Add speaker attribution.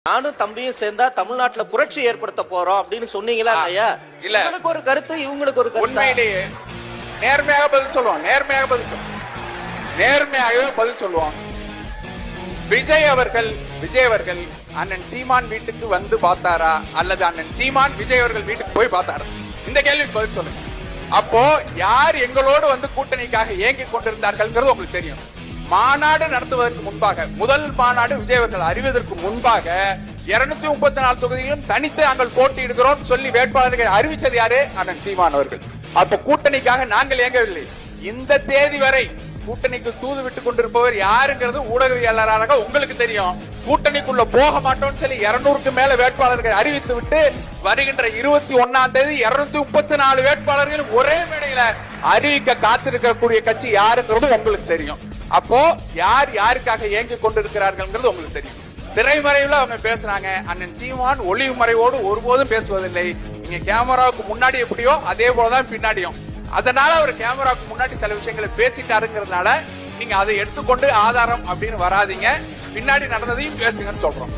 Speaker 1: நானும் தம்பியும் சேர்ந்தா தமிழ்நாட்டுல புரட்சி ஏற்படுத்த போறோம் அப்படின்னு சொன்னீங்களா இல்லையா?
Speaker 2: இல்ல,
Speaker 1: உங்களுக்கு ஒரு கருத்து, இவங்களுக்கு ஒரு கருத்து.
Speaker 2: உண்மையிலேயே நேர்மையாக பதில் சொல்லுவோம், நேர்மையாகவே பதில் சொல்லுவோம். விஜய் அவர்கள் அண்ணன் சீமான் வீட்டுக்கு வந்து பார்த்தாரா அல்லது அண்ணன் சீமான் விஜய் அவர்கள் வீட்டுக்கு போய் பார்த்தாரா? இந்த கேள்விக்கு பதில் சொல்லுங்க. அப்போ யார் எங்களோடு வந்து கூட்டணிக்காக இயங்கிக் கொண்டிருந்தார்கள் உங்களுக்கு தெரியும். மாநாடு நடத்துவதற்கு முன்பாக, முதல் மாநாடு விஜய் அவர்கள் அறிவதற்கு முன்பாக 234 தொகுதியிலும் தனித்து நாங்கள் போட்டியிடுகிறோம் சொல்லி வேட்பாளர்கள் அறிவிச்சது யாரு? அண்ணன் சீமான் அவர்கள். அப்ப கூட்டணிக்காக நாங்கள் இயங்கவில்லை. இந்த தேதி வரை கூட்டணிக்கு தூது விட்டுக் கொண்டிருப்பவர் யாருங்கிறது ஊடகவியலாளராக உங்களுக்கு தெரியும். கூட்டணிக்குள்ள போக மாட்டோம்னு சொல்லி 200க்கு மேல வேட்பாளர்கள் அறிவித்து விட்டு வருகின்ற 21ஆம் தேதி 234 வேட்பாளர்கள் ஒரே மேடையில அறிவிக்க காத்திருக்கக்கூடிய கட்சி யாருங்கிறது உங்களுக்கு தெரியும். அப்போ யார் யாருக்காக இயங்கிக் கொண்டிருக்கிறார்கள் உங்களுக்கு தெரியும். திரைமறைவுல அவங்க பேசுறாங்க. அண்ணன் சீமான் ஒளிவு மறைவோடு ஒருபோதும் பேசுவதில்லை. நீங்க கேமராவுக்கு முன்னாடி எப்படியோ அதே போலதான் பின்னாடியும். அதனால அவர் கேமராவுக்கு முன்னாடி சில விஷயங்களை பேசிட்டாருங்கிறதுனால நீங்க அதை எடுத்துக்கொண்டு ஆதாரம் அப்படின்னு வராதீங்க. பின்னாடி நடந்ததையும் பேசுங்கன்னு சொல்றோம்.